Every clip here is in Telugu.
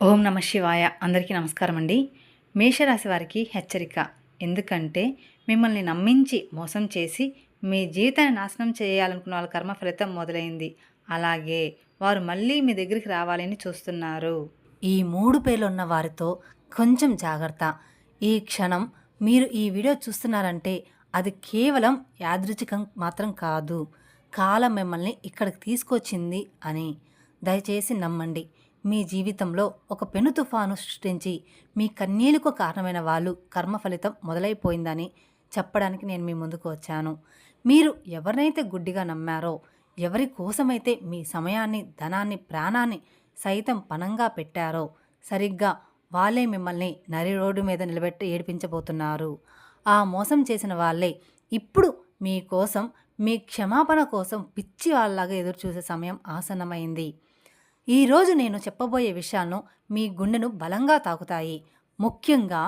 ఓం నమ శివాయ. అందరికీ నమస్కారం అండి. మేషరాశి వారికి హెచ్చరిక. ఎందుకంటే మిమ్మల్ని నమ్మించి మోసం చేసి మీ జీవితాన్ని నాశనం చేయాలనుకున్న వాళ్ళ కర్మ ఫలితం మొదలైంది. అలాగే వారు మళ్ళీ మీ దగ్గరికి రావాలని చూస్తున్నారు. ఈ 3 పేర్లున్న వారితో కొంచెం జాగ్రత్త. ఈ క్షణం మీరు ఈ వీడియో చూస్తున్నారంటే అది కేవలం యాదృచ్ఛికం మాత్రం కాదు. కాలం మిమ్మల్ని ఇక్కడికి తీసుకొచ్చింది అని. దయచేసి నమ్మండి. మీ జీవితంలో ఒక పెను తుఫాను సృష్టించి మీ కన్నీళ్లకు కారణమైన వాళ్ళు కర్మ ఫలితం మొదలైపోయిందని చెప్పడానికి నేను మీ ముందుకు వచ్చాను. మీరు ఎవరినైతే గుడ్డిగా నమ్మారో, ఎవరి కోసమైతే మీ సమయాన్ని, ధనాన్ని, ప్రాణాన్ని సైతం పణంగా పెట్టారో సరిగ్గా వాళ్ళే మిమ్మల్ని నరి రోడ్డు మీద నిలబెట్టి ఏడిపించబోతున్నారు. ఆ మోసం చేసిన వాళ్ళే ఇప్పుడు మీకోసం, మీ క్షమాపణ కోసం పిచ్చి వాళ్ళలాగా ఎదురుచూసే సమయం ఆసన్నమైంది. ఈరోజు నేను చెప్పబోయే విషయాలను మీ గుండెను బలంగా తాకుతాయి. ముఖ్యంగా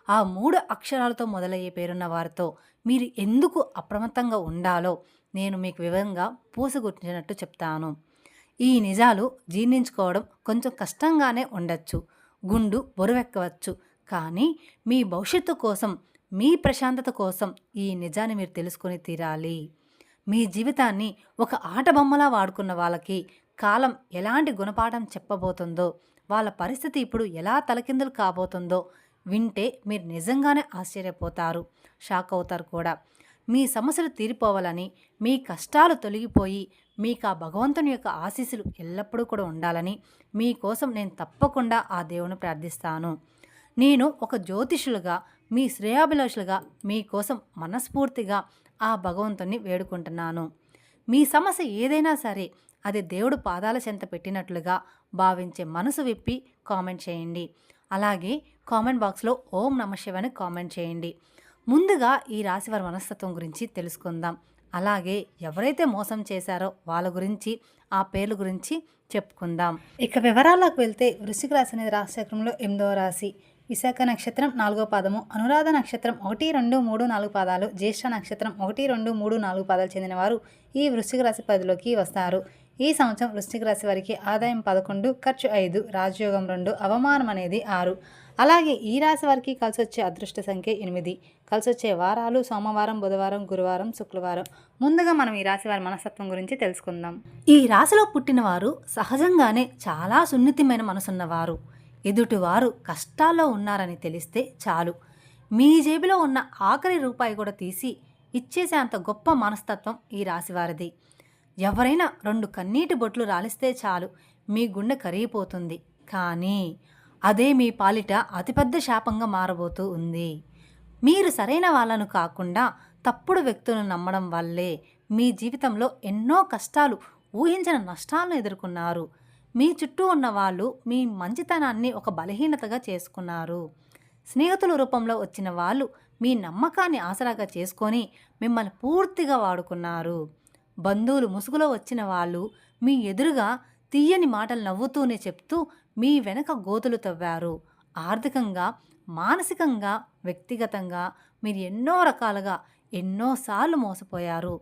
ఆ 3 అక్షరాలతో మొదలయ్యే పేరున్న వారితో మీరు ఎందుకు అప్రమత్తంగా ఉండాలో నేను మీకు వివరంగా పూసగుచ్చినట్టు చెప్తాను. ఈ నిజాలు జీర్ణించుకోవడం కొంచెం కష్టంగానే ఉండొచ్చు, గుండు బరువెక్కవచ్చు. కానీ మీ భవిష్యత్తు కోసం, మీ ప్రశాంతత కోసం ఈ నిజాన్ని మీరు తెలుసుకొని తీరాలి. మీ జీవితాన్ని ఒక ఆట బొమ్మలా వాడుకున్న వాళ్ళకి కాలం ఎలాంటి గుణపాఠం చెప్పబోతుందో, వాళ్ళ పరిస్థితి ఇప్పుడు ఎలా తలకిందులు కాబోతుందో వింటే మీరు నిజంగానే ఆశ్చర్యపోతారు, షాక్ అవుతారు కూడా. మీ సమస్యలు తీరిపోవాలని, మీ కష్టాలు తొలగిపోయి మీకు ఆ భగవంతుని యొక్క ఆశీస్సులు ఎల్లప్పుడూ కూడా ఉండాలని మీకోసం నేను తప్పకుండా ఆ దేవుని ప్రార్థిస్తాను. నేను ఒక జ్యోతిషులుగా, మీ శ్రేయాభిలాషులుగా మీకోసం మనస్ఫూర్తిగా ఆ భగవంతుని వేడుకుంటున్నాను. మీ సమస్య ఏదైనా సరే అది దేవుడు పాదాల చెంత పెట్టినట్లుగా భావించే మనసు విప్పి కామెంట్ చేయండి. అలాగే కామెంట్ బాక్స్లో ఓం నమ శివాయ అని కామెంట్ చేయండి. ముందుగా ఈ రాశివారి మనస్తత్వం గురించి తెలుసుకుందాం. అలాగే ఎవరైతే మోసం చేశారో వాళ్ళ గురించి, ఆ పేర్ల గురించి చెప్పుకుందాం. ఇక వివరాలకు వెళ్తే వృశ్చిక రాశి అనేది రాశిచక్రంలో 8వ రాశి. విశాఖ నక్షత్రం 4వ పాదము, అనురాధ నక్షత్రం 1, 2, 3, 4 పాదాలు, జ్యేష్ఠ నక్షత్రం 1, 2, 3, 4 పాదాలు చెందిన వారు ఈ వృశ్చిక రాశి పరిధిలోకి వస్తారు. ఈ సంవత్సరం వృశ్చిక రాశి వారికి ఆదాయం 11, ఖర్చు 5, రాజయోగం 2, అవమానం అనేది 6. అలాగే ఈ రాశి వారికి కలిసి వచ్చే అదృష్ట సంఖ్య 8. కలిసి వచ్చే వారాలు సోమవారం, బుధవారం, గురువారం, శుక్రవారం. ముందుగా మనం ఈ రాశి వారి మనస్తత్వం గురించి తెలుసుకుందాం. ఈ రాశిలో పుట్టిన వారు సహజంగానే చాలా సున్నితమైన మనసున్నవారు. ఎదుటివారు కష్టాల్లో ఉన్నారని తెలిస్తే చాలు, మీ జేబులో ఉన్న ఆఖరి రూపాయి కూడా తీసి ఇచ్చేసే అంత గొప్ప మనస్తత్వం ఈ రాశివారిది. ఎవరైనా 2 కన్నీటి బొట్లు రాలిస్తే చాలు, మీ గుండె కరిగిపోతుంది. కానీ అదే మీ పాలిట అతిపెద్ద శాపంగా మారబోతూ ఉంది. మీరు సరైన వాళ్ళను కాకుండా తప్పుడు వ్యక్తులను నమ్మడం వల్లే మీ జీవితంలో ఎన్నో కష్టాలు, ఊహించిన నష్టాలను ఎదుర్కొన్నారు. మీ చుట్టూ ఉన్న వాళ్ళు మీ మంచితనాన్ని ఒక బలహీనతగా చేసుకున్నారు. స్నేహితుల రూపంలో వచ్చిన వాళ్ళు మీ నమ్మకాన్ని ఆసరాగా చేసుకొని మిమ్మల్ని పూర్తిగా వాడుకున్నారు. బంధువులు ముసుగులో వచ్చిన వాళ్ళు మీ ఎదురుగా తీయని మాటలు నవ్వుతూనే చెప్తూ మీ వెనక గోతులు తవ్వారు. ఆర్థికంగా, మానసికంగా, వ్యక్తిగతంగా మీరు ఎన్నో రకాలుగా ఎన్నోసార్లు మోసపోయారు.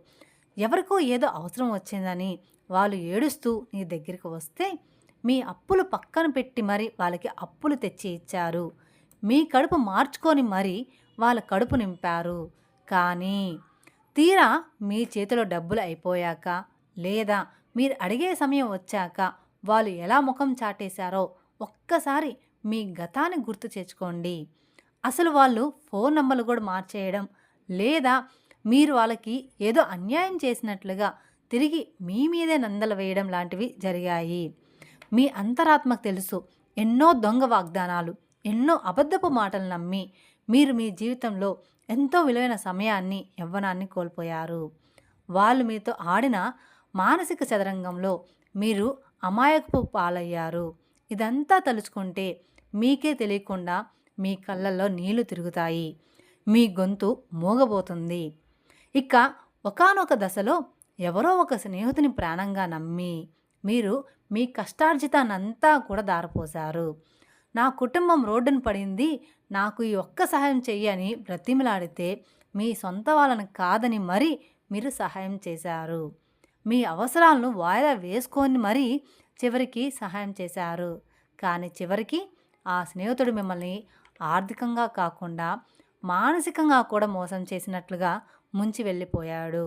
ఎవరికో ఏదో అవసరం వచ్చిందని వాళ్ళు ఏడుస్తూ నీ దగ్గరికి వస్తే మీ అప్పులు పక్కన పెట్టి మరి వాళ్ళకి అప్పులు తెచ్చి ఇచ్చారు. మీ కడుపు మార్చుకొని మరి వాళ్ళ కడుపు నింపారు. కానీ తీరా మీ చేతిలో డబ్బులు అయిపోయాక, లేదా మీరు అడిగే సమయం వచ్చాక వాళ్ళు ఎలా ముఖం చాటేశారో ఒక్కసారి మీ గతాన్ని గుర్తు తెచ్చుకోండి. అసలు వాళ్ళు ఫోన్ నంబర్లు కూడా మార్చేయడం, లేదా మీరు వాళ్ళకి ఏదో అన్యాయం చేసినట్లుగా తిరిగి మీ మీదే నందలు వేయడం లాంటివి జరిగాయి. మీ అంతరాత్మకు తెలుసు, ఎన్నో దొంగ వాగ్దానాలు, ఎన్నో అబద్ధపు మాటలు నమ్మి మీరు మీ జీవితంలో ఎంతో విలువైన సమయాన్ని, యవ్వనాన్ని కోల్పోయారు. వాళ్ళు మీతో ఆడిన మానసిక చదరంగంలో మీరు అమాయకపు పాలయ్యారు. ఇదంతా తలుచుకుంటే మీకే తెలియకుండా మీ కళ్ళల్లో నీళ్లు తిరుగుతాయి, మీ గొంతు మూగబోతుంది. ఇక ఒకానొక దశలో ఎవరో ఒక స్నేహితుని ప్రాణంగా నమ్మి మీరు మీ కష్టార్జితాన్నంతా కూడా దారపోశారు. నా కుటుంబం రోడ్డున పడింది, నాకు ఈ ఒక్క సహాయం చెయ్యని బ్రతిమిలాడితే మీ సొంత వాళ్ళని కాదని మరీ మీరు సహాయం చేశారు. మీ అవసరాలను వాయిదా వేసుకొని మరీ చివరికి సహాయం చేశారు. కానీ చివరికి ఆ స్నేహితుడు మిమ్మల్ని ఆర్థికంగా కాకుండా మానసికంగా కూడా మోసం చేసినట్లుగా ముంచి వెళ్ళిపోయాడు.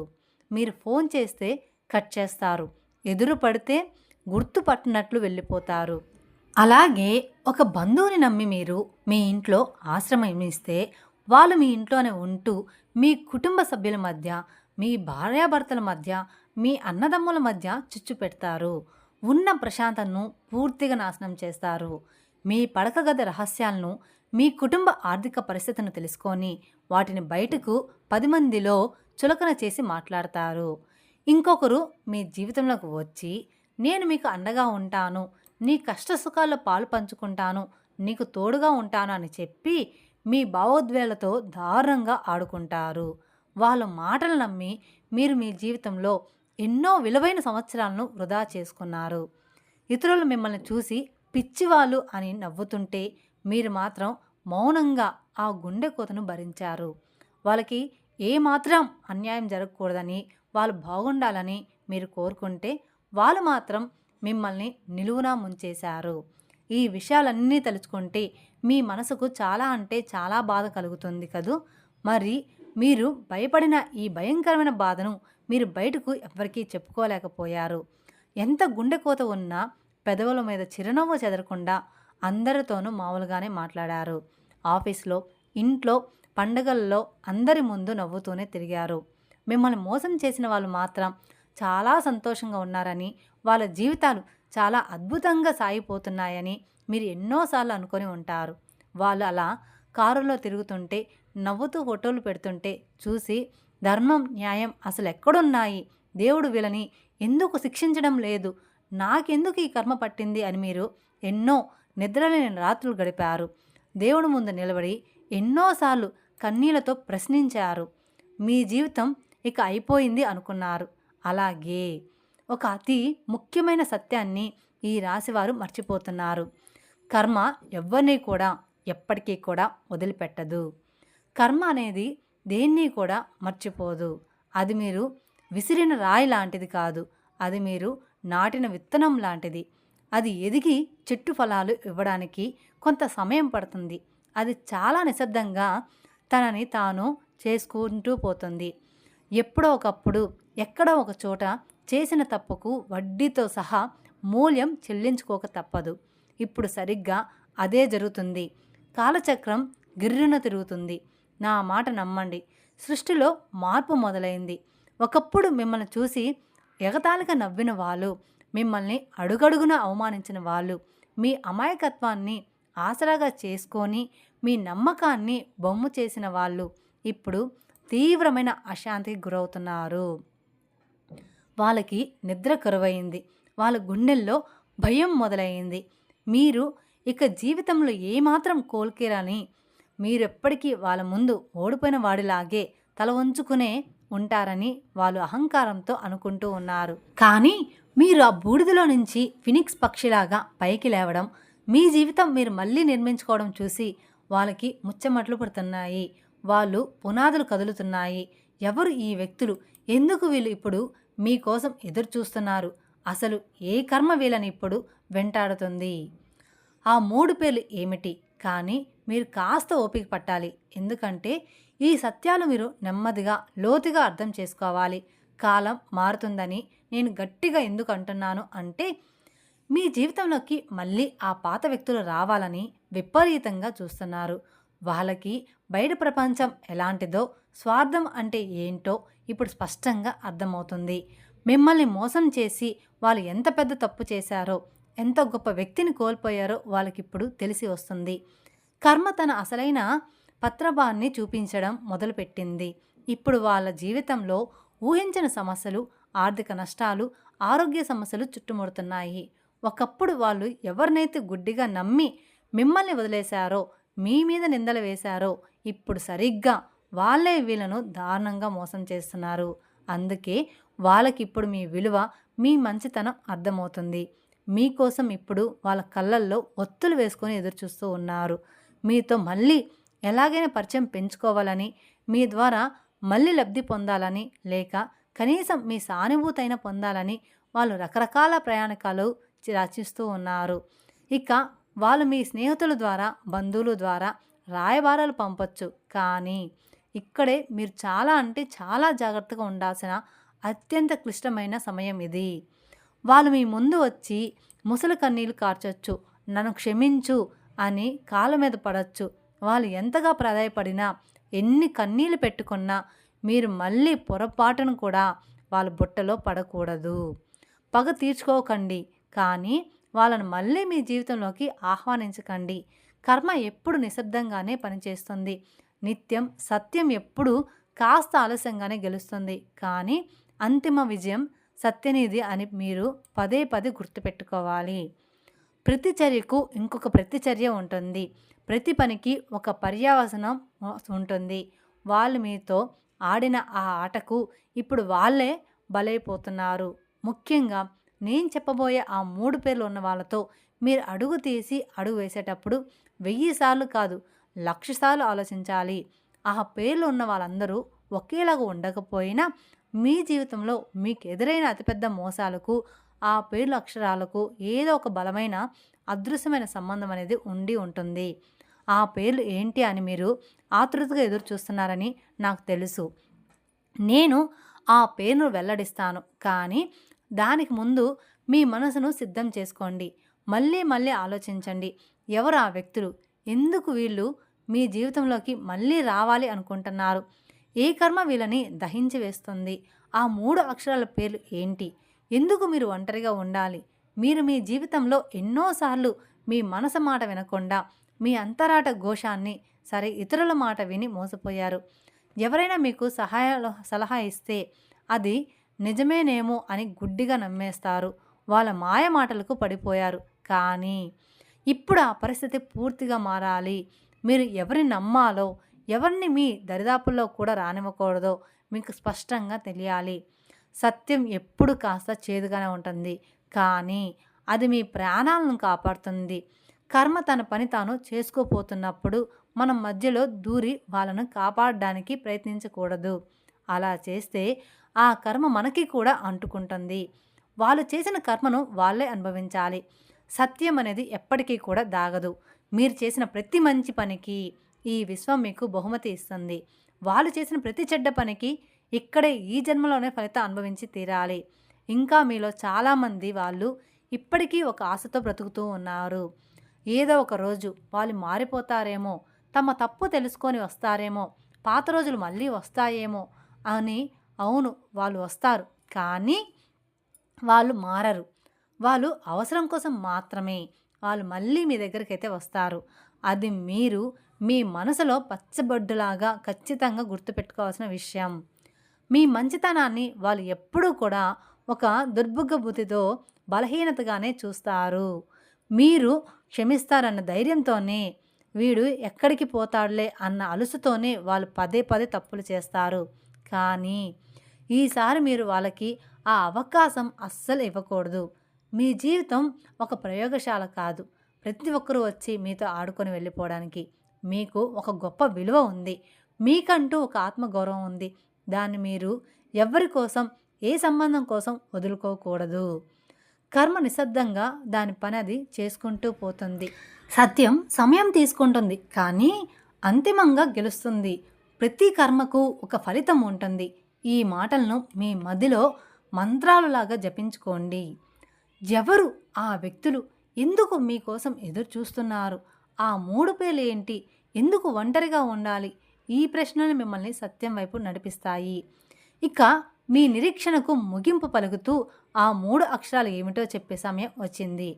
మీరు ఫోన్ చేస్తే కట్ చేస్తారు, ఎదురు పడితే గుర్తుపట్టినట్లు వెళ్ళిపోతారు. అలాగే ఒక బంధువుని నమ్మి మీరు మీ ఇంట్లో ఆశ్రమం ఇస్తే వాళ్ళు మీ ఇంట్లోనే ఉంటూ మీ కుటుంబ సభ్యుల మధ్య, మీ భార్యాభర్తల మధ్య, మీ అన్నదమ్ముల మధ్య చిచ్చు పెడతారు. ఉన్న ప్రశాంతతను పూర్తిగా నాశనం చేస్తారు. మీ పడక గది రహస్యాలను, మీ కుటుంబ ఆర్థిక పరిస్థితిని తెలుసుకొని వాటిని బయటకు 10 మందిలో చులకన చేసి మాట్లాడతారు. ఇంకొకరు మీ జీవితంలోకి వచ్చి నేను మీకు అండగా ఉంటాను, నీ కష్ట సుఖాల్లో పాలు పంచుకుంటాను, నీకు తోడుగా ఉంటాను అని చెప్పి మీ భావోద్వేగాలతో దారుణంగా ఆడుకుంటారు. వాళ్ళ మాటలు నమ్మి మీరు మీ జీవితంలో ఎన్నో విలువైన సంవత్సరాలను వృధా చేసుకున్నారు. ఇతరులు మిమ్మల్ని చూసి పిచ్చివాళ్ళు అని నవ్వుతుంటే మీరు మాత్రం మౌనంగా ఆ గుండె కోతను భరించారు. వాళ్ళకి ఏమాత్రం అన్యాయం జరగకూడదని, వాళ్ళు బాగుండాలని మీరు కోరుకుంటే వాళ్ళు మాత్రం మిమ్మల్ని నిలువునా ముంచేశారు. ఈ విషయాలన్నీ తలుచుకుంటే మీ మనసుకు చాలా అంటే చాలా బాధ కలుగుతుంది కదూ. మరి మీరు భయపడిన ఈ భయంకరమైన బాధను మీరు బయటకు ఎవరికీ చెప్పుకోలేకపోయారు. ఎంత గుండె కోత ఉన్నా పెదవుల మీద చిరునవ్వు చెదరకుండా అందరితోనూ మామూలుగానే మాట్లాడారు. ఆఫీస్లో, ఇంట్లో, పండగల్లో అందరి ముందు నవ్వుతూనే తిరిగారు. మిమ్మల్ని మోసం చేసిన వాళ్ళు మాత్రం చాలా సంతోషంగా ఉన్నారని, వాళ్ళ జీవితాలు చాలా అద్భుతంగా సాగిపోతున్నాయని మీరు ఎన్నోసార్లు అనుకొని ఉంటారు. వాళ్ళు అలా కారులో తిరుగుతుంటే, నవ్వుతూ ఫోటోలు పెడుతుంటే చూసి ధర్మం, న్యాయం అసలు ఎక్కడున్నాయి, దేవుడు వీళ్ళని ఎందుకు శిక్షించడం లేదు, నాకెందుకు ఈ కర్మ పట్టింది అని మీరు ఎన్నో నిద్రలేని రాత్రులు గడిపారు. దేవుడి ముందు నిలబడి ఎన్నోసార్లు కన్నీళ్లతో ప్రశ్నించారు. మీ జీవితం ఇక అయిపోయింది అనుకున్నారు. అలాగే ఒక అతి ముఖ్యమైన సత్యాన్ని ఈ రాశివారు మర్చిపోతున్నారు. కర్మ ఎవరిని కూడా ఎప్పటికీ కూడా వదిలిపెట్టదు. కర్మ అనేది దేన్ని కూడా మర్చిపోదు. అది మీరు విసిరిన రాయి లాంటిది కాదు, అది మీరు నాటిన విత్తనం లాంటిది. అది ఎదిగి చెట్టు ఫలాలు ఇవ్వడానికి కొంత సమయం పడుతుంది. అది చాలా నిశ్శబ్దంగా తనని తాను చేసుకుంటూ పోతుంది. ఎప్పుడో ఒకప్పుడు ఎక్కడో ఒక చోట చేసిన తప్పుకు వడ్డీతో సహా మూల్యం చెల్లించుకోక తప్పదు. ఇప్పుడు సరిగ్గా అదే జరుగుతుంది. కాలచక్రం గిర్రున తిరుగుతుంది. నా మాట నమ్మండి, సృష్టిలో మార్పు మొదలైంది. ఒకప్పుడు మిమ్మల్ని చూసి ఎగతాళిగా నవ్విన వాళ్ళు, మిమ్మల్ని అడుగడుగున అవమానించిన వాళ్ళు, మీ అమాయకత్వాన్ని ఆసరాగా చేసుకొని మీ నమ్మకాన్ని బొమ్ము చేసిన వాళ్ళు ఇప్పుడు తీవ్రమైన అశాంతికి గురవుతున్నారు. వాళ్ళకి నిద్ర కరువైంది. వాళ్ళ గుండెల్లో భయం మొదలైంది. మీరు ఇక జీవితంలో ఏమాత్రం కోల్కేరని, మీరెప్పటికీ వాళ్ళ ముందు ఓడిపోయిన వాడిలాగే తల వంచుకునే ఉంటారని వాళ్ళు అహంకారంతో అనుకుంటూ ఉన్నారు. కానీ మీరు ఆ బూడిదలో నుంచి ఫినిక్స్ పక్షిలాగా పైకి లేవడం, మీ జీవితం మీరు మళ్ళీ నిర్మించుకోవడం చూసి వాళ్ళకి ముచ్చమట్లు పడుతున్నాయి. వాళ్ళు పునాదులు కదులుతున్నాయి. ఎవరు ఈ వ్యక్తులు, ఎందుకు వీళ్ళు ఇప్పుడు మీకోసం ఎదురు చూస్తున్నారు, అసలు ఏ కర్మ వీళ్ళని ఇప్పుడు వెంటాడుతుంది, ఆ 3 పేర్లు ఏమిటి? కానీ మీరు కాస్త ఓపిక పట్టాలి. ఎందుకంటే ఈ సత్యాలు మీరు నెమ్మదిగా లోతుగా అర్థం చేసుకోవాలి. కాలం మారుతుందని నేను గట్టిగా ఎందుకు అంటున్నాను అంటే, మీ జీవితంలోకి మళ్ళీ ఆ పాత వ్యక్తులు రావాలని విపరీతంగా చూస్తున్నారు. వాళ్ళకి బయట ప్రపంచం ఎలాంటిదో, స్వార్థం అంటే ఏంటో ఇప్పుడు స్పష్టంగా అర్థమవుతుంది. మిమ్మల్ని మోసం చేసి వాళ్ళు ఎంత పెద్ద తప్పు చేశారో, ఎంత గొప్ప వ్యక్తిని కోల్పోయారో వాళ్ళకిప్పుడు తెలిసి వస్తుంది. కర్మ తన అసలైన పత్రభాన్ని చూపించడం మొదలుపెట్టింది. ఇప్పుడు వాళ్ళ జీవితంలో ఊహించిన సమస్యలు, ఆర్థిక నష్టాలు, ఆరోగ్య సమస్యలు చుట్టుముడుతున్నాయి. ఒకప్పుడు వాళ్ళు ఎవరినైతే గుడ్డిగా నమ్మి మిమ్మల్ని వదిలేశారో, మీ మీద నిందలు వేశారో, ఇప్పుడు సరిగ్గా వాళ్ళే వీళ్ళను దారుణంగా మోసం చేస్తున్నారు. అందుకే వాళ్ళకిప్పుడు మీ విలువ, మీ మంచితనం అర్థమవుతుంది. మీకోసం ఇప్పుడు వాళ్ళ కళ్ళల్లో ఒత్తులు వేసుకొని ఎదురుచూస్తూ ఉన్నారు. మీతో మళ్ళీ ఎలాగైనా పరిచయం పెంచుకోవాలని, మీ ద్వారా మళ్ళీ లబ్ధి పొందాలని, లేక కనీసం మీ సానుభూతైన పొందాలని వాళ్ళు రకరకాల ప్రయాణికాలు రచిస్తూ ఉన్నారు. ఇక వాళ్ళు మీ స్నేహితుల ద్వారా, బంధువుల ద్వారా రాయబారాలు పంపొచ్చు. కానీ ఇక్కడే మీరు చాలా అంటే చాలా జాగ్రత్తగా ఉండాల్సిన అత్యంత క్లిష్టమైన సమయం ఇది. వాళ్ళు మీ ముందు వచ్చి ముసలి కన్నీళ్లు కార్చొచ్చు, నన్ను క్షమించు అని కాళ్ళ మీద పడచ్చు. వాళ్ళు ఎంతగా ప్రాధాయపడినా, ఎన్ని కన్నీళ్లు పెట్టుకున్నా మీరు మళ్ళీ పొరపాటును కూడా వాళ్ళ బుట్టలో పడకూడదు. పగ తీర్చుకోకండి, కానీ వాళ్ళను మళ్ళీ మీ జీవితంలోకి ఆహ్వానించకండి. కర్మ ఎప్పుడు నిశ్శబ్దంగానే పనిచేస్తుంది. నిత్యం సత్యం ఎప్పుడు కాస్త ఆలస్యంగానే గెలుస్తుంది. కానీ అంతిమ విజయం సత్యనిధి అని మీరు పదే పదే గుర్తుపెట్టుకోవాలి. ప్రతి చర్యకు ఇంకొక ప్రతిచర్య ఉంటుంది. ప్రతి పనికి ఒక పర్యవసనం ఉంటుంది. వాళ్ళు మీతో ఆడిన ఆ ఆటకు ఇప్పుడు వాళ్ళే బలైపోతున్నారు. ముఖ్యంగా నేను చెప్పబోయే ఆ 3 పేర్లు ఉన్న వాళ్ళతో మీరు అడుగు తీసి అడుగు వేసేటప్పుడు 1000 సార్లు కాదు, 1,00,000 సార్లు ఆలోచించాలి. ఆ పేర్లు ఉన్న వాళ్ళందరూ ఒకేలాగా ఉండకపోయినా మీ జీవితంలో మీకు ఎదురైన అతిపెద్ద మోసాలకు ఆ పేర్ల అక్షరాలకు ఏదో ఒక బలమైన అదృశ్యమైన సంబంధం అనేది ఉండి ఉంటుంది. ఆ పేర్లు ఏంటి అని మీరు ఆతృతగా ఎదురు చూస్తున్నారని నాకు తెలుసు. నేను ఆ పేరును వెల్లడిస్తాను, కానీ దానికి ముందు మీ మనసును సిద్ధం చేసుకోండి. మళ్ళీ మళ్ళీ ఆలోచించండి. ఎవరు ఆ వ్యక్తులు? ఎందుకు వీళ్ళు మీ జీవితంలోకి మళ్ళీ రావాలి అనుకుంటున్నారు? ఏ కర్మ వీళ్ళని దహించి వేస్తుంది? ఆ 3 అక్షరాల పేర్లు ఏంటి? ఎందుకు మీరు ఒంటరిగా ఉండాలి? మీరు మీ జీవితంలో ఎన్నోసార్లు మీ మనసు మాట వినకుండా మీ అంతరాట ఘోషాన్ని సరే ఇతరుల మాట విని మోసపోయారు. ఎవరైనా మీకు సలహా ఇస్తే అది నిజమేనేమో అని గుడ్డిగా నమ్మేస్తారు. వాళ్ళ మాయ మాటలకు పడిపోయారు. కానీ ఇప్పుడు ఆ పరిస్థితి పూర్తిగా మారాలి. మీరు ఎవరిని నమ్మాలో, ఎవరిని మీ దరిదాపుల్లో కూడా రానివ్వకూడదో మీకు స్పష్టంగా తెలియాలి. సత్యం ఎప్పుడు కాస్త చేదుగానే ఉంటుంది, కానీ అది మీ ప్రాణాలను కాపాడుతుంది. కర్మ తన పని తాను చేసుకోపోతున్నప్పుడు మనం మధ్యలో దూరి వాళ్ళను కాపాడడానికి ప్రయత్నించకూడదు. అలా చేస్తే ఆ కర్మ మనకి కూడా అంటుకుంటుంది. వాళ్ళు చేసిన కర్మను వాళ్ళే అనుభవించాలి. సత్యం అనేది ఎప్పటికీ కూడా దాగదు. మీరు చేసిన ప్రతి మంచి పనికి ఈ విశ్వం మీకు బహుమతి ఇస్తుంది. వాళ్ళు చేసిన ప్రతి చెడ్డ పనికి ఇక్కడే ఈ జన్మలోనే ఫలితం అనుభవించి తీరాలి. ఇంకా మీలో చాలామంది వాళ్ళు ఇప్పటికీ ఒక ఆశతో బ్రతుకుతూ ఉన్నారు. ఏదో ఒక రోజు వాళ్ళు మారిపోతారేమో, తమ తప్పు తెలుసుకొని వస్తారేమో, పాత రోజులు మళ్ళీ వస్తాయేమో అని. అవును, వాళ్ళు వస్తారు, కానీ వాళ్ళు మారరు. వాళ్ళు అవసరం కోసం మాత్రమే వాళ్ళు మళ్ళీ మీ దగ్గరికైతే వస్తారు. అది మీరు మీ మనసులో పచ్చబొడ్డులాగా ఖచ్చితంగా గుర్తుపెట్టుకోవాల్సిన విషయం. మీ మంచితనాన్ని వాళ్ళు ఎప్పుడూ కూడా ఒక దుర్భుగ్గ బుద్ధితో బలహీనతగానే చూస్తారు. మీరు క్షమిస్తారన్న ధైర్యంతోనే, వీడు ఎక్కడికి పోతాడులే అన్న అలుసుతోనే వాళ్ళు పదే పదే తప్పులు చేస్తారు. కానీ ఈసారి మీరు వాళ్ళకి ఆ అవకాశం అస్సలు ఇవ్వకూడదు. మీ జీవితం ఒక ప్రయోగశాల కాదు. ప్రతి ఒక్కరూ వచ్చి మీతో ఆడుకొని వెళ్ళిపోవడానికి. మీకు ఒక గొప్ప విలువ ఉంది. మీకంటూ ఒక ఆత్మగౌరవం ఉంది. దాన్ని మీరు ఎవరి కోసం, ఏ సంబంధం కోసం వదులుకోకూడదు. కర్మ నిశ్శబ్దంగా దాని పని అది చేసుకుంటూ పోతుంది. సత్యం సమయం తీసుకుంటుంది, కానీ అంతిమంగా గెలుస్తుంది. ప్రతి కర్మకు ఒక ఫలితం ఉంటుంది. ఈ మాటలను మీ మదిలో మంత్రాలులాగా జపించుకోండి. ఎవరు ఆ వ్యక్తులు? ఎందుకు మీకోసం ఎదురు చూస్తున్నారు? ఆ 3 పేర్లు ఏంటి? ఎందుకు ఒంటరిగా ఉండాలి? ఈ ప్రశ్నలు మిమ్మల్ని సత్యం వైపు నడిపిస్తాయి. ఇక మీ నిరీక్షణకు ముగింపు పలుకుతూ ఆ 3 అక్షరాలు ఏమిటో చెప్పే సమయం వచ్చింది.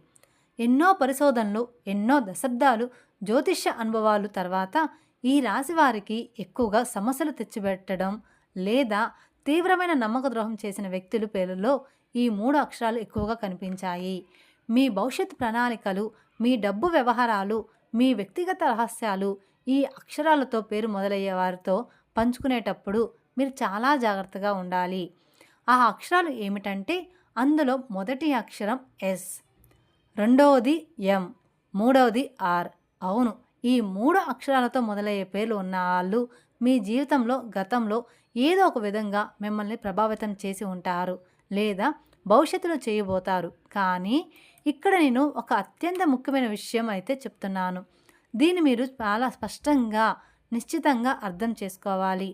ఎన్నో పరిశోధనలు, ఎన్నో దశాబ్దాలు జ్యోతిష్య అనుభవాలు తర్వాత ఈ రాశి వారికి ఎక్కువగా సమస్యలు తెచ్చిపెట్టడం లేదా తీవ్రమైన నమ్మక ద్రోహం చేసిన వ్యక్తుల పేర్లలో ఈ 3 అక్షరాలు ఎక్కువగా కనిపించాయి. మీ భవిష్యత్ ప్రణాళికలు, మీ డబ్బు వ్యవహారాలు, మీ వ్యక్తిగత రహస్యాలు ఈ అక్షరాలతో పేరు మొదలయ్యే వారితో పంచుకునేటప్పుడు మీరు చాలా జాగ్రత్తగా ఉండాలి. ఆ అక్షరాలు ఏమిటంటే, అందులో మొదటి అక్షరం ఎస్, రెండవది ఎం, మూడవది ఆర్. అవును, ఈ 3 అక్షరాలతో మొదలయ్యే పేర్లు ఉన్న వాళ్ళు మీ జీవితంలో గతంలో ఏదో ఒక విధంగా మిమ్మల్ని ప్రభావితం చేసి ఉంటారు లేదా భవిష్యత్తులో చేయబోతారు. కానీ ఇక్కడ నేను ఒక అత్యంత ముఖ్యమైన విషయం అయితే చెప్తున్నాను. దీన్ని మీరు చాలా స్పష్టంగా, నిశ్చితంగా అర్థం చేసుకోవాలి.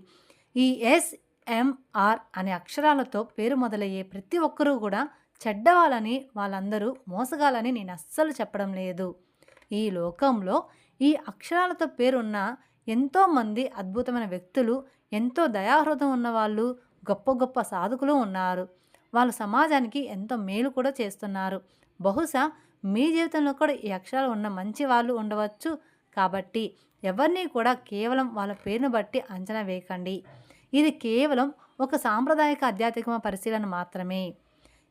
ఈ SMR అనే అక్షరాలతో పేరు మొదలయ్యే ప్రతి ఒక్కరూ కూడా చెడ్డవాళ్ళని, వాళ్ళందరూ మోసగాలని నేను అస్సలు చెప్పడం లేదు. ఈ లోకంలో ఈ అక్షరాలతో పేరున్న ఎంతోమంది అద్భుతమైన వ్యక్తులు, ఎంతో దయాహృదయం ఉన్నవాళ్ళు, గొప్ప గొప్ప సాధకులు ఉన్నారు. వాళ్ళు సమాజానికి ఎంతో మేలు కూడా చేస్తున్నారు. బహుశా మీ జీవితంలో కూడా ఈ అక్షరాలు ఉన్న మంచి వాళ్ళు ఉండవచ్చు. కాబట్టి ఎవరిని కూడా కేవలం వాళ్ళ పేరును బట్టి అంచనా వేయకండి. ఇది కేవలం ఒక సాంప్రదాయిక ఆధ్యాత్మిక పరిశీలన మాత్రమే.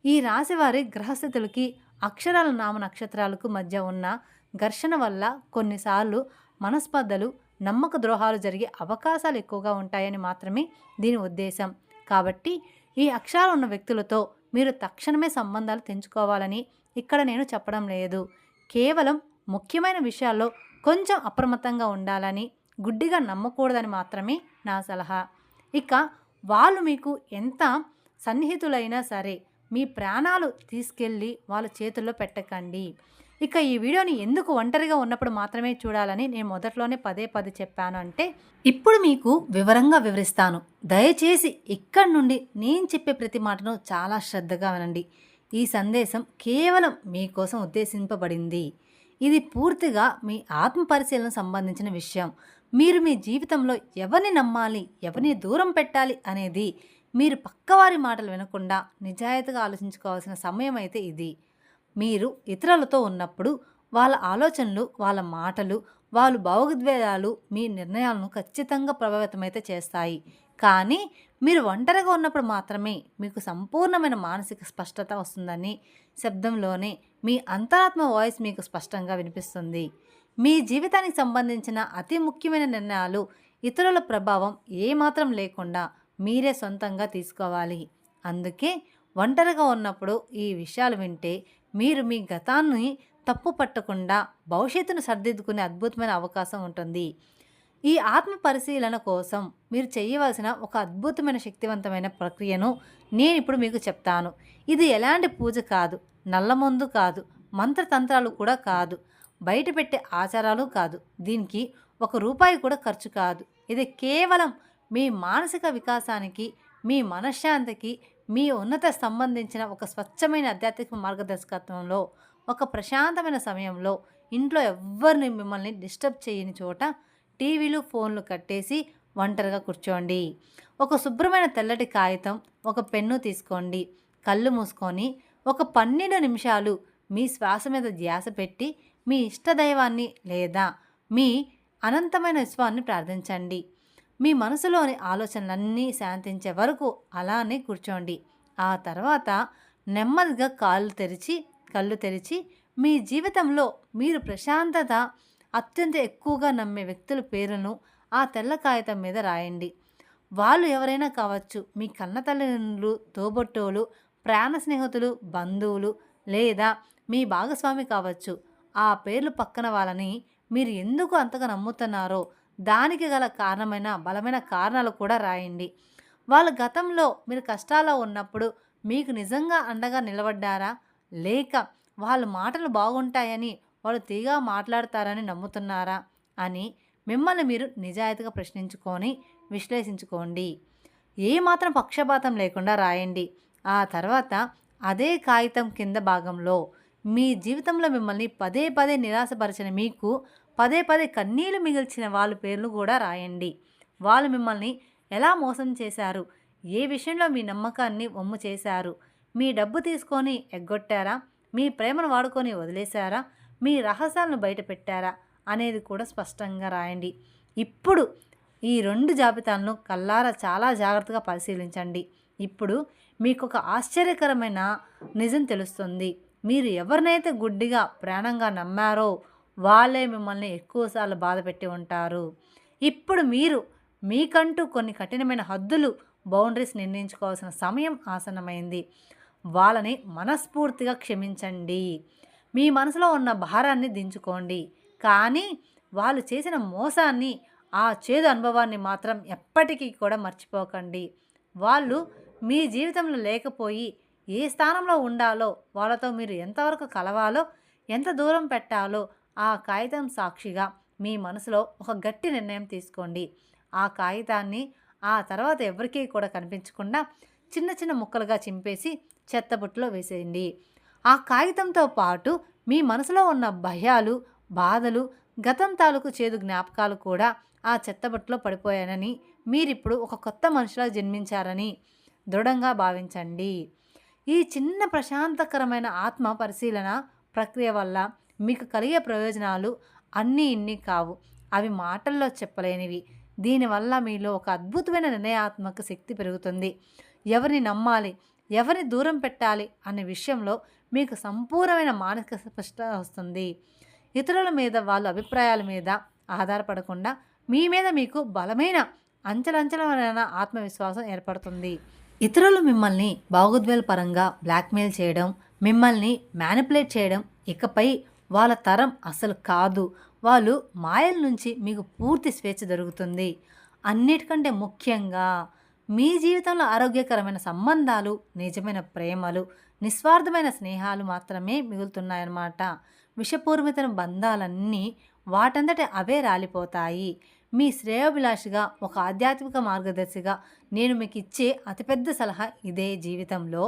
ఈ రాశి వారి గ్రహస్థితులకి అక్షరాల నామ నక్షత్రాలకు మధ్య ఉన్న ఘర్షణ వల్ల కొన్నిసార్లు మనస్పర్ధలు, నమ్మక ద్రోహాలు జరిగే అవకాశాలు ఎక్కువగా ఉంటాయని మాత్రమే దీని ఉద్దేశం. కాబట్టి ఈ అక్షరాలు ఉన్న వ్యక్తులతో మీరు తక్షణమే సంబంధాలు తెంచుకోవాలని ఇక్కడ నేను చెప్పడం లేదు. కేవలం ముఖ్యమైన విషయాల్లో కొంచెం అప్రమత్తంగా ఉండాలని, గుడ్డిగా నమ్మకూడదని మాత్రమే నా సలహా. ఇక వాళ్ళు మీకు ఎంత సన్నిహితులైనా సరే మీ ప్రాణాలు తీసుకెళ్ళి వాళ్ళ చేతుల్లో పెట్టకండి. ఇక ఈ వీడియోని ఎందుకు ఒంటరిగా ఉన్నప్పుడు మాత్రమే చూడాలని నేను మొదట్లోనే పదే చెప్పాను అంటే, ఇప్పుడు మీకు వివరంగా వివరిస్తాను. దయచేసి ఇక్కడి నుండి నేను చెప్పే ప్రతి మాటను చాలా శ్రద్ధగా వినండి. ఈ సందేశం కేవలం మీకోసం ఉద్దేశింపబడింది. ఇది పూర్తిగా మీ ఆత్మ పరిశీలనకు సంబంధించిన విషయం. మీరు మీ జీవితంలో ఎవరిని నమ్మాలి, ఎవరిని దూరం పెట్టాలి అనేది మీరు పక్కవారి మాటలు వినకుండా నిజాయితీగా ఆలోచించుకోవాల్సిన సమయం అయితే ఇది. మీరు ఇతరులతో ఉన్నప్పుడు వాళ్ళ ఆలోచనలు, వాళ్ళ మాటలు, వాళ్ళ భావోద్వేగాలు మీ నిర్ణయాలను ఖచ్చితంగా ప్రభావితమైతే చేస్తాయి. కానీ మీరు ఒంటరిగా ఉన్నప్పుడు మాత్రమే మీకు సంపూర్ణమైన మానసిక స్పష్టత వస్తుందని శబ్దంలోనే మీ అంతరాత్మ వాయిస్ మీకు స్పష్టంగా వినిపిస్తుంది. మీ జీవితానికి సంబంధించిన అతి ముఖ్యమైన నిర్ణయాలు ఇతరుల ప్రభావం ఏమాత్రం లేకుండా మీరే సొంతంగా తీసుకోవాలి. అందుకే ఒంటరిగా ఉన్నప్పుడు ఈ విషయాలు వింటే మీరు మీ గతాన్ని తప్పు పట్టకుండా భవిష్యత్తును సరిదిద్దుకునే అద్భుతమైన అవకాశం ఉంటుంది. ఈ ఆత్మ పరిశీలన కోసం మీరు చేయవలసిన ఒక అద్భుతమైన శక్తివంతమైన ప్రక్రియను నేను ఇప్పుడు మీకు చెప్తాను. ఇది ఎలాంటి పూజ కాదు, నల్లమందు కాదు, మంత్రతంత్రాలు కూడా కాదు, బయట పెట్టే ఆచారాలు కాదు. దీనికి ₹1 కూడా ఖర్చు కాదు. ఇది కేవలం మీ మానసిక వికాసానికి, మీ మనశ్శాంతికి, మీ ఉన్నత సంబంధించిన ఒక స్వచ్ఛమైన ఆధ్యాత్మిక మార్గదర్శకత్వంలో, ఒక ప్రశాంతమైన సమయంలో, ఇంట్లో ఎవ్వరిని మిమ్మల్ని డిస్టర్బ్ చేయని చోట టీవీలు, ఫోన్లు కట్టేసి ఒంటరిగా కూర్చోండి. ఒక శుభ్రమైన తెల్లటి కాగితం, ఒక పెన్ను తీసుకోండి. కళ్ళు మూసుకొని ఒక 12 నిమిషాలు మీ శ్వాస మీద ధ్యాస పెట్టి మీ ఇష్టదైవాన్ని లేదా మీ అనంతమైన విశ్వాన్ని ప్రార్థించండి. మీ మనసులోని ఆలోచనలన్నీ శాంతించే వరకు అలానే కూర్చోండి. ఆ తర్వాత నెమ్మదిగా కళ్ళు తెరిచి మీ జీవితంలో మీరు ప్రశాంతత అత్యంత ఎక్కువగా నమ్మే వ్యక్తుల పేరును ఆ తెల్ల కాగితం మీద రాయండి. వాళ్ళు ఎవరైనా కావచ్చు, మీ కన్న తల్లిదండ్రులు, తోబుట్టువులు, ప్రాణ స్నేహితులు, బంధువులు లేదా మీ భాగస్వామి కావచ్చు. ఆ పేర్లు పక్కన వాళ్ళని మీరు ఎందుకు అంతగా నమ్ముతున్నారో దానికి గల బలమైన కారణాలు కూడా రాయండి. వాళ్ళ గతంలో మీరు కష్టాల్లో ఉన్నప్పుడు మీకు నిజంగా అండగా నిలబడ్డారా, లేక వాళ్ళ మాటలు బాగుంటాయని వాళ్ళు తీగా మాట్లాడతారని నమ్ముతున్నారా అని మిమ్మల్ని మీరు నిజాయితీగా ప్రశ్నించుకొని విశ్లేషించుకోండి. ఏమాత్రం పక్షపాతం లేకుండా రాయండి. ఆ తర్వాత అదే కాగితం కింద భాగంలో మీ జీవితంలో మిమ్మల్ని పదే నిరాశపరిచిన, మీకు పదే కన్నీళ్లు మిగిల్చిన వాళ్ళ పేర్లు కూడా రాయండి. వాళ్ళు మిమ్మల్ని ఎలా మోసం చేశారు, ఏ విషయంలో మీ నమ్మకాన్ని వమ్ము చేశారు, మీ డబ్బు తీసుకొని ఎగ్గొట్టారా, మీ ప్రేమను వాడుకొని వదిలేశారా, మీ రహస్యాలను బయట పెట్టారా అనేది కూడా స్పష్టంగా రాయండి. ఇప్పుడు ఈ 2 జాబితాలను కళ్ళారా చాలా జాగ్రత్తగా పరిశీలించండి. ఇప్పుడు మీకు ఒక ఆశ్చర్యకరమైన నిజం తెలుస్తుంది. మీరు ఎవరినైతే గుడ్డిగా ప్రాణంగా నమ్మారో వాళ్ళే మిమ్మల్ని ఎక్కువసార్లు బాధ పెట్టి ఉంటారు. ఇప్పుడు మీరు మీకంటూ కొన్ని కఠినమైన హద్దులు, బౌండరీస్ నిర్ణయించుకోవాల్సిన సమయం ఆసన్నమైంది. వాళ్ళని మనస్ఫూర్తిగా క్షమించండి. మీ మనసులో ఉన్న భారాన్ని దించుకోండి. కానీ వాళ్ళు చేసిన మోసాన్ని, ఆ చేదు అనుభవాన్ని మాత్రం ఎప్పటికీ కూడా మర్చిపోకండి. వాళ్ళు మీ జీవితంలో లేకపోయి ఏ స్థానంలో ఉండాలో, వాళ్ళతో మీరు ఎంతవరకు కలవాలో, ఎంత దూరం పెట్టాలో ఆ కాగితం సాక్షిగా మీ మనసులో ఒక గట్టి నిర్ణయం తీసుకోండి. ఆ కాగితాన్ని ఆ తర్వాత ఎవరికీ కూడా కనిపించకుండా చిన్న చిన్న ముక్కలుగా చింపేసి చెత్తబుట్టలో వేసేయండి. ఆ కాగితంతో పాటు మీ మనసులో ఉన్న భయాలు, బాధలు, గతం తాలూకు చేదు జ్ఞాపకాలు కూడా ఆ చెత్తబుట్టలో పడిపోయానని, మీరిప్పుడు ఒక కొత్త మనిషిలా జన్మించారని దృఢంగా భావించండి. ఈ చిన్న ప్రశాంతకరమైన ఆత్మ పరిశీలన ప్రక్రియ వల్ల మీకు కలిగే ప్రయోజనాలు అన్నీ ఇన్ని కావు. అవి మాటల్లో చెప్పలేనివి. దీనివల్ల మీలో ఒక అద్భుతమైన నిర్ణయాత్మక శక్తి పెరుగుతుంది. ఎవరిని నమ్మాలి, ఎవరిని దూరం పెట్టాలి అనే విషయంలో మీకు సంపూర్ణమైన మానసిక స్పష్టత వస్తుంది. ఇతరుల మీద వాళ్ళ అభిప్రాయాల మీద ఆధారపడకుండా మీ మీద మీకు బలమైన అంచలంచలమైన ఆత్మవిశ్వాసం ఏర్పడుతుంది. ఇతరులు మిమ్మల్ని భావోద్వేగ పరంగా బ్లాక్మెయిల్ చేయడం, మిమ్మల్ని మ్యానిపులేట్ చేయడం ఇకపై వాళ్ళ తరం అసలు కాదు. వాళ్ళు మాయల నుంచి మీకు పూర్తి స్వేచ్ఛ దొరుకుతుంది. అన్నిటికంటే ముఖ్యంగా మీ జీవితంలో ఆరోగ్యకరమైన సంబంధాలు, నిజమైన ప్రేమలు, నిస్వార్థమైన స్నేహాలు మాత్రమే మిగులుతున్నాయన్నమాట. విషపూరితమైన బంధాలన్నీ వాటంతట అవే రాలిపోతాయి. మీ శ్రేయోభిలాషిగా, ఒక ఆధ్యాత్మిక మార్గదర్శిగా నేను మీకు ఇచ్చే అతిపెద్ద సలహా ఇదే. జీవితంలో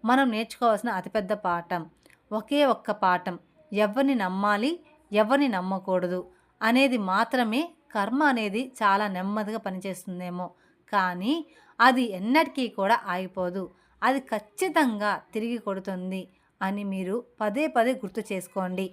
మనం నేర్చుకోవాల్సిన అతిపెద్ద పాఠం, ఒకే ఒక్క పాఠం, ఎవరిని నమ్మాలి, ఎవరిని నమ్మకూడదు అనేది మాత్రమే. కర్మ అనేది చాలా నెమ్మదిగా పనిచేస్తుందేమో, కానీ అది ఎన్నటికీ కూడా ఆగిపోదు. అది ఖచ్చితంగా తిరిగి కొడుతుంది అని మీరు పదే పదే గుర్తు చేసుకోండి.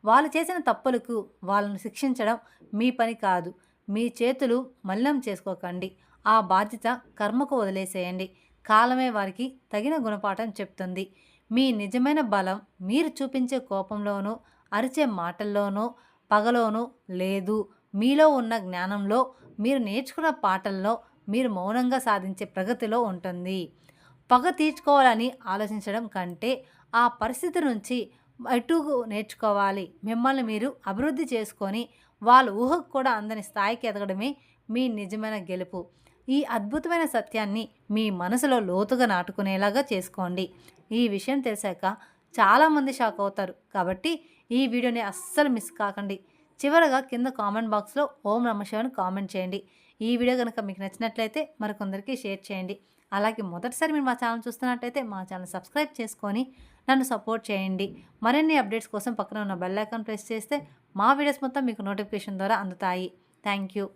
వాళ్ళు చేసిన తప్పులకు వాళ్ళను శిక్షించడం మీ పని కాదు. మీ చేతులు మలినం చేసుకోకండి. ఆ బాధ్యత కర్మకు వదిలేసేయండి. కాలమే వారికి తగిన గుణపాఠం చెప్తుంది. మీ నిజమైన బలం మీరు చూపించే కోపంలోనూ, అరిచే మాటల్లోనూ, పగలోనూ లేదు. మీలో ఉన్న జ్ఞానంలో, మీరు నేర్చుకున్న పాఠల్లో, మీరు మౌనంగా సాధించే ప్రగతిలో ఉంటుంది. పగ తీర్చుకోవాలని ఆలోచించడం కంటే ఆ పరిస్థితి నుంచి అటుగు నేర్చుకోవాలి. మిమ్మల్ని మీరు అభివృద్ధి చేసుకొని వాళ్ళ ఊహకు కూడా అందని స్థాయికి ఎదగడమే మీ నిజమైన గెలుపు. ఈ అద్భుతమైన సత్యాన్ని మీ మనసులో లోతుగా నాటుకునేలాగా చేసుకోండి. ఈ విషయం తెలిసాక చాలామంది షాక్ అవుతారు. కాబట్టి ఈ వీడియోని అస్సలు మిస్ కాకండి. చివరగా కింద కామెంట్ బాక్స్లో ఓం నమః శివాయ అని కామెంట్ చేయండి. ఈ వీడియో కనుక మీకు నచ్చినట్లయితే మరికొందరికి షేర్ చేయండి. అలాగే మొదటిసారి మీరు మా ఛానల్ చూస్తున్నట్టయితే మా ఛానల్ సబ్స్క్రైబ్ చేసుకొని నన్ను సపోర్ట్ చేయండి. మరిన్ని అప్డేట్స్ కోసం పక్కన ఉన్న బెల్ ఐకాన్ ప్రెస్ చేస్తే మా వీడియోస్ మొత్తం మీకు నోటిఫికేషన్ ద్వారా అందుతాయి. Thank you.